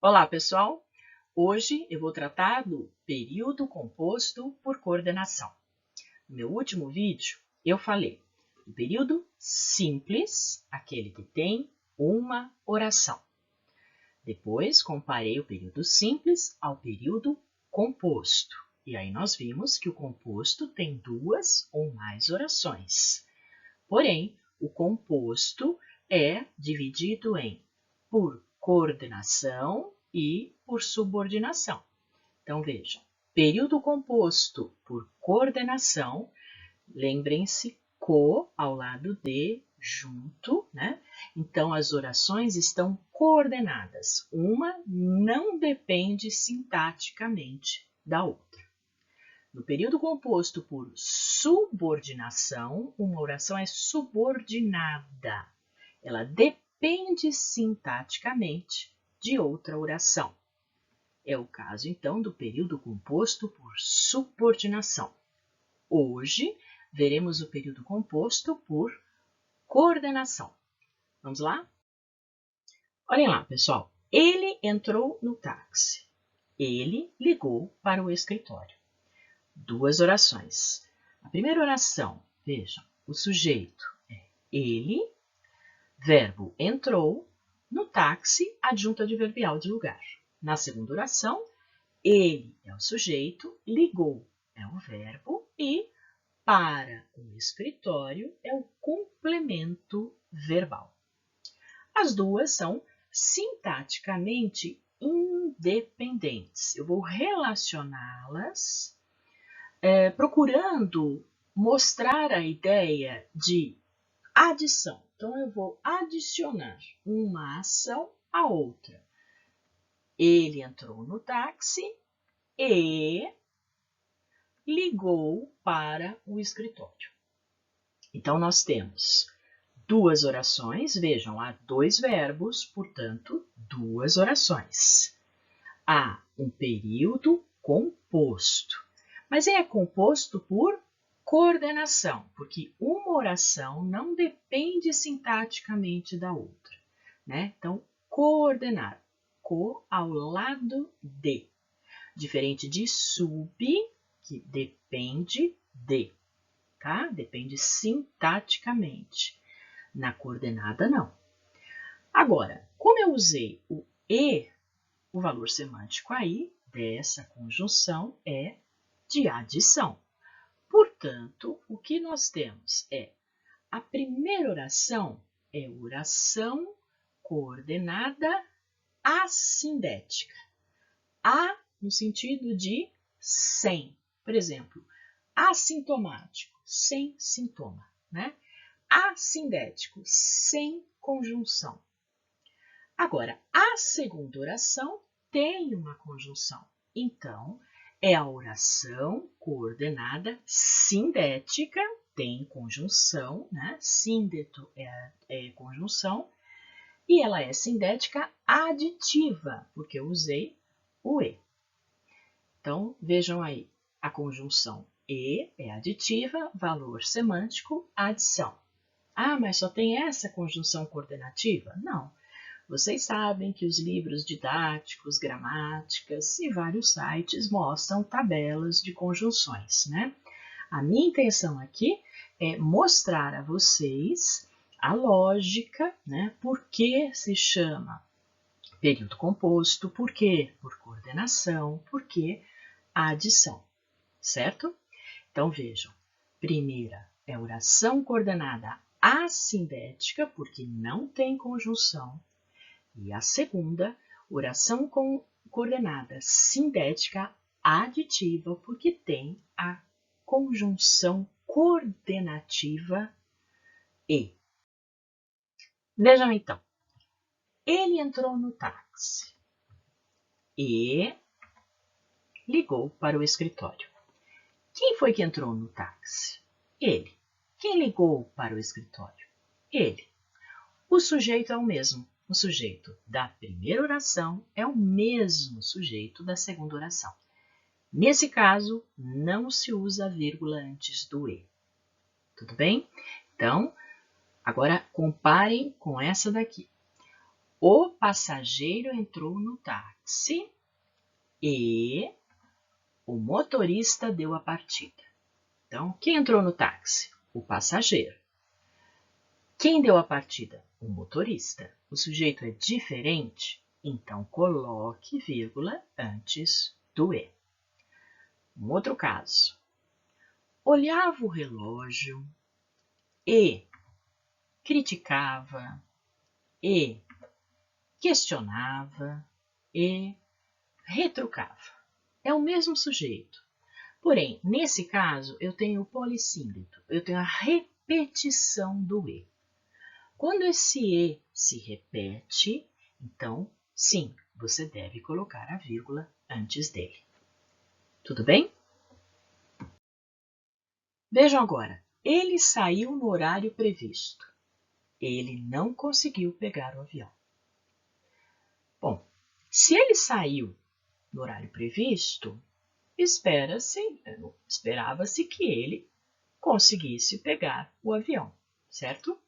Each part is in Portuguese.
Olá, pessoal! Hoje eu vou tratar do período composto por coordenação. No meu último vídeo, eu falei do período simples, aquele que tem uma oração. Depois, comparei o período simples ao período composto. E aí nós vimos que o composto tem duas ou mais orações. Porém, o composto é dividido por coordenação e por subordinação. Então, vejam, período composto por coordenação, lembrem-se, co ao lado de, junto, né? Então, as orações estão coordenadas. Uma não depende sintaticamente da outra. No período composto por subordinação, uma oração é subordinada. Ela depende sintaticamente de outra oração. É o caso, então, do período composto por subordinação. Hoje, veremos o período composto por coordenação. Vamos lá? Olhem lá, pessoal. Ele entrou no táxi. Ele ligou para o escritório. Duas orações. A primeira oração, vejam, o sujeito é ele, verbo entrou, no táxi, adjunto adverbial de lugar. Na segunda oração, ele é o sujeito, ligou é o verbo e para o escritório é o complemento verbal. As duas são sintaticamente independentes. Eu vou relacioná-las procurando mostrar a ideia de adição. Então, eu vou adicionar uma ação à outra. Ele entrou no táxi e ligou para o escritório. Então, nós temos duas orações. Vejam, há dois verbos, portanto, duas orações. Há um período composto. Mas é composto por coordenação, porque uma oração não depende sintaticamente da outra, né? Então, coordenar, co ao lado de, diferente de sub, que depende de, tá? Depende sintaticamente. Na coordenada, não. Agora, como eu usei o e, o valor semântico aí dessa conjunção é de adição. Portanto, o que nós temos é a primeira oração é oração coordenada assindética. A no sentido de sem. Por exemplo, assintomático, sem sintoma, né? Assindético, sem conjunção. Agora, a segunda oração tem uma conjunção. Então, é a oração coordenada sindética, tem conjunção, né? Síndeto é conjunção, e ela é sindética aditiva, porque eu usei o e. Então, vejam aí, a conjunção e é aditiva, valor semântico, adição. Ah, mas só tem essa conjunção coordenativa? Não. Vocês sabem que os livros didáticos, gramáticas e vários sites mostram tabelas de conjunções, né? A minha intenção aqui é mostrar a vocês a lógica, né? Por que se chama período composto, por quê? Por coordenação, por que adição, certo? Então, vejam, primeira é oração coordenada assindética, porque não tem conjunção. E a segunda, oração coordenada sindética aditiva, porque tem a conjunção coordenativa e. Vejam então, ele entrou no táxi e ligou para o escritório. Quem foi que entrou no táxi? Ele. Quem ligou para o escritório? Ele. O sujeito é o mesmo. O sujeito da primeira oração é o mesmo sujeito da segunda oração. Nesse caso, não se usa a vírgula antes do e. Tudo bem? Então, agora comparem com essa daqui. O passageiro entrou no táxi e o motorista deu a partida. Então, quem entrou no táxi? O passageiro. Quem deu a partida? O motorista. O sujeito é diferente? Então, coloque vírgula antes do E. Um outro caso. Olhava o relógio e criticava e questionava e retrucava. É o mesmo sujeito. Porém, nesse caso, eu tenho o polissímbolo, eu tenho a repetição do E. Quando esse E se repete, então, sim, você deve colocar a vírgula antes dele. Tudo bem? Vejam agora. Ele saiu no horário previsto. Ele não conseguiu pegar o avião. Bom, se ele saiu no horário previsto, esperava-se que ele conseguisse pegar o avião, certo?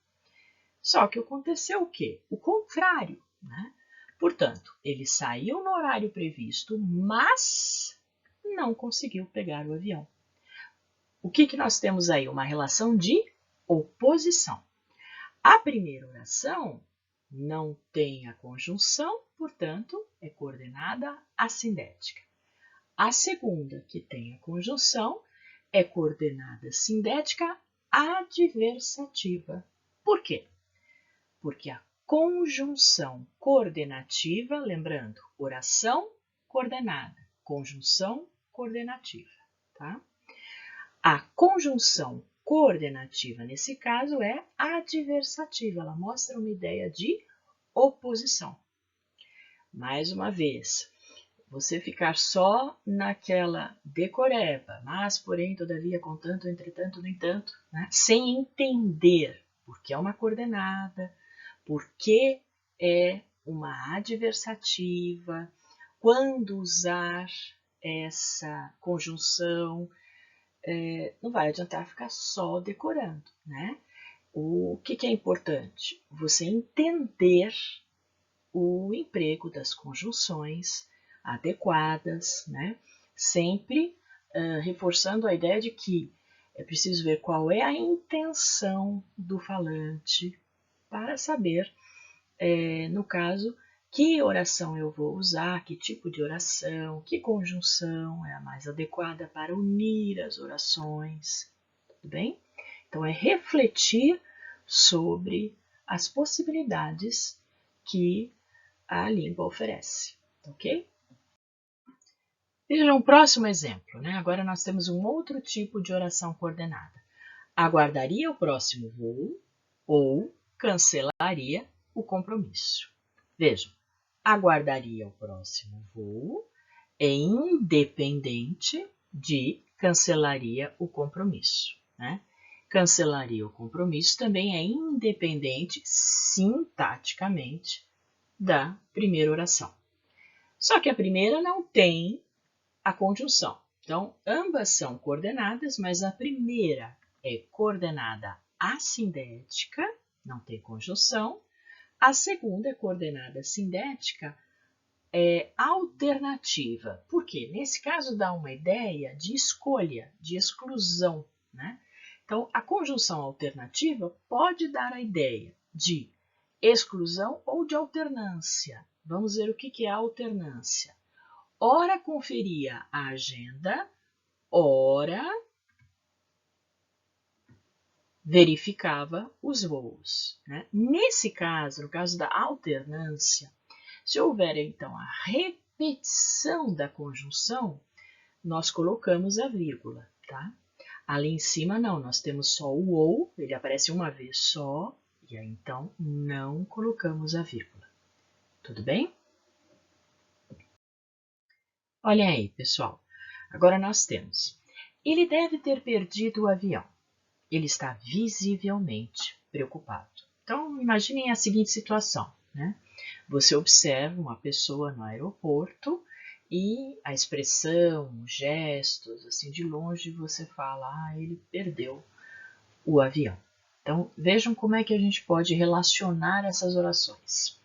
Só que aconteceu o quê? O contrário, né? Portanto, ele saiu no horário previsto, mas não conseguiu pegar o avião. O que nós temos aí? Uma relação de oposição. A primeira oração não tem a conjunção, portanto, é coordenada assindética. A segunda, que tem a conjunção, é coordenada sindética adversativa. Por quê? Porque a conjunção coordenativa, lembrando, oração coordenada, conjunção coordenativa, tá? A conjunção coordenativa, nesse caso, é adversativa, ela mostra uma ideia de oposição. Mais uma vez, você ficar só naquela decoreba, mas, porém, todavia, contanto, entretanto, no entanto, né? Sem entender por que é uma coordenada, por que é uma adversativa, quando usar essa conjunção, não vai adiantar ficar só decorando, né? O que é importante? Você entender o emprego das conjunções adequadas, né? Sempre reforçando a ideia de que é preciso ver qual é a intenção do falante para saber, no caso, que oração eu vou usar, que tipo de oração, que conjunção é a mais adequada para unir as orações, tudo bem? Então, é refletir sobre as possibilidades que a língua oferece, ok? Veja um próximo exemplo, né? Agora nós temos um outro tipo de oração coordenada. Aguardaria o próximo voo ou cancelaria o compromisso. Vejam, aguardaria o próximo voo é independente de cancelaria o compromisso, né? Cancelaria o compromisso também é independente sintaticamente da primeira oração. Só que a primeira não tem a conjunção. Então, ambas são coordenadas, mas a primeira é coordenada assindética, não tem conjunção. A segunda é coordenada sindética alternativa. Por quê? Nesse caso dá uma ideia de escolha, de exclusão, né? Então, a conjunção alternativa pode dar a ideia de exclusão ou de alternância. Vamos ver o que é a alternância. Ora conferia a agenda, ora verificava os voos, né? Nesse caso, no caso da alternância, se houver então a repetição da conjunção, nós colocamos a vírgula, tá? Ali em cima não, nós temos só o ou, ele aparece uma vez só, e aí então não colocamos a vírgula. Tudo bem? Olhem aí, pessoal. Agora nós temos: ele deve ter perdido o avião. Ele está visivelmente preocupado. Então, imaginem a seguinte situação, né? Você observa uma pessoa no aeroporto e a expressão, os gestos, assim, de longe você fala, ele perdeu o avião. Então, vejam como é que a gente pode relacionar essas orações.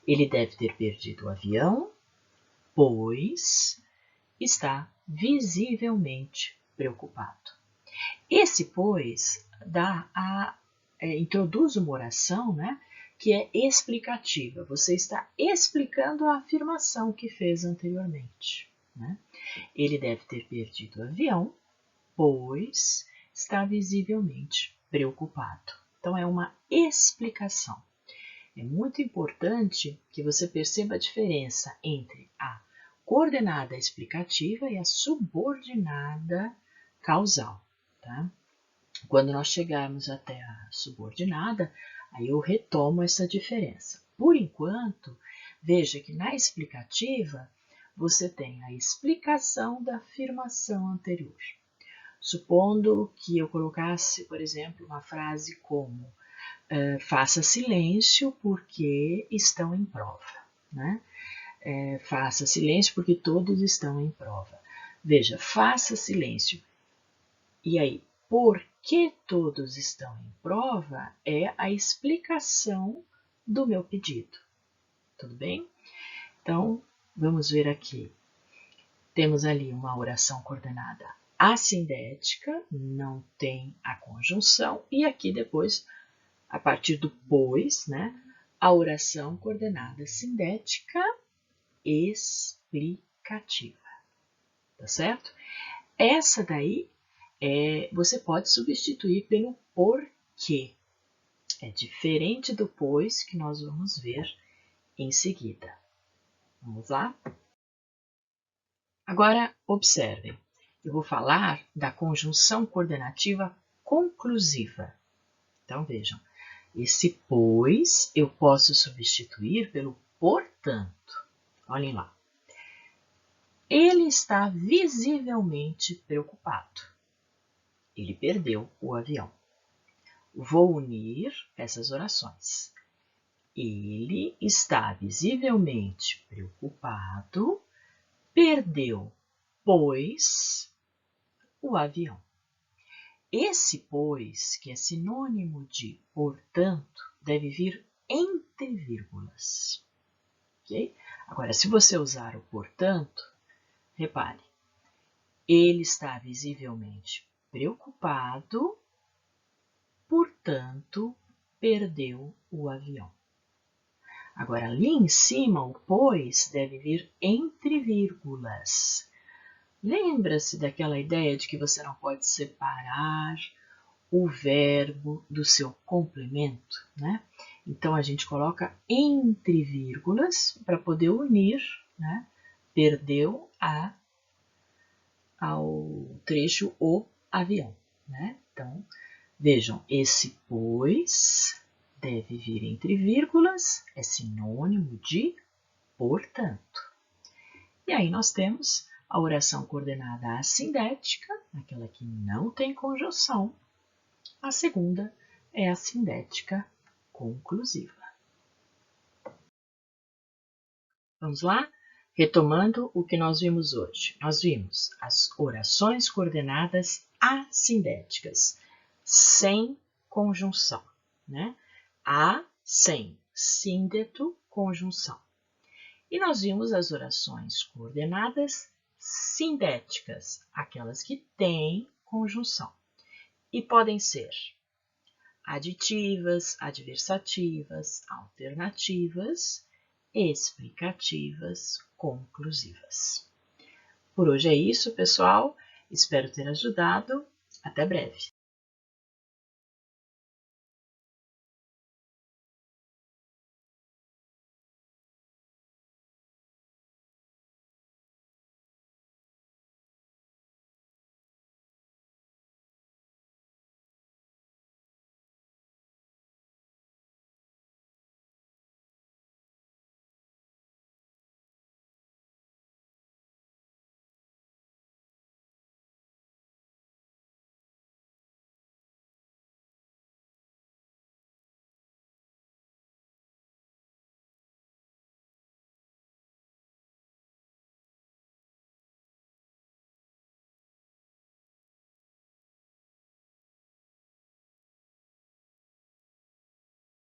Ele deve ter perdido o avião, pois está visivelmente preocupado. Esse pois introduz uma oração, né, que é explicativa. Você está explicando a afirmação que fez anteriormente, né? Ele deve ter perdido o avião, pois está visivelmente preocupado. Então, é uma explicação. É muito importante que você perceba a diferença entre a coordenada explicativa e a subordinada causal, tá? Quando nós chegarmos até a subordinada, aí eu retomo essa diferença. Por enquanto, veja que na explicativa você tem a explicação da afirmação anterior. Supondo que eu colocasse, por exemplo, uma frase como faça silêncio porque estão em prova, né? Faça silêncio porque todos estão em prova. Veja, faça silêncio. E aí, por que todos estão em prova é a explicação do meu pedido. Tudo bem? Então, vamos ver aqui. Temos ali uma oração coordenada assindética, não tem a conjunção, e aqui depois, a partir do pois, né, a oração coordenada sindética explicativa. Tá certo? Essa daí você pode substituir pelo porquê. É diferente do pois que nós vamos ver em seguida. Vamos lá? Agora, observem. Eu vou falar da conjunção coordenativa conclusiva. Então, vejam. Esse pois eu posso substituir pelo portanto. Olhem lá. Ele está visivelmente preocupado. Ele perdeu o avião. Vou unir essas orações. Ele está visivelmente preocupado, perdeu, pois, o avião. Esse pois, que é sinônimo de portanto, deve vir entre vírgulas. Okay? Agora, se você usar o portanto, repare, ele está visivelmente preocupado, portanto, perdeu o avião. Agora, ali em cima, o pois deve vir entre vírgulas. Lembra-se daquela ideia de que você não pode separar o verbo do seu complemento, né? Então, a gente coloca entre vírgulas para poder unir, né? Perdeu ao trecho o avião, né? Então, vejam, esse pois deve vir entre vírgulas, é sinônimo de portanto. E aí nós temos a oração coordenada assindética, aquela que não tem conjunção. A segunda é a sindética conclusiva. Vamos lá? Retomando o que nós vimos hoje. Nós vimos as orações coordenadas assindéticas, sem conjunção, né? A sem síndeto, conjunção. E nós vimos as orações coordenadas sindéticas, aquelas que têm conjunção. E podem ser aditivas, adversativas, alternativas, explicativas, conclusivas. Por hoje é isso, pessoal. Espero ter ajudado. Até breve.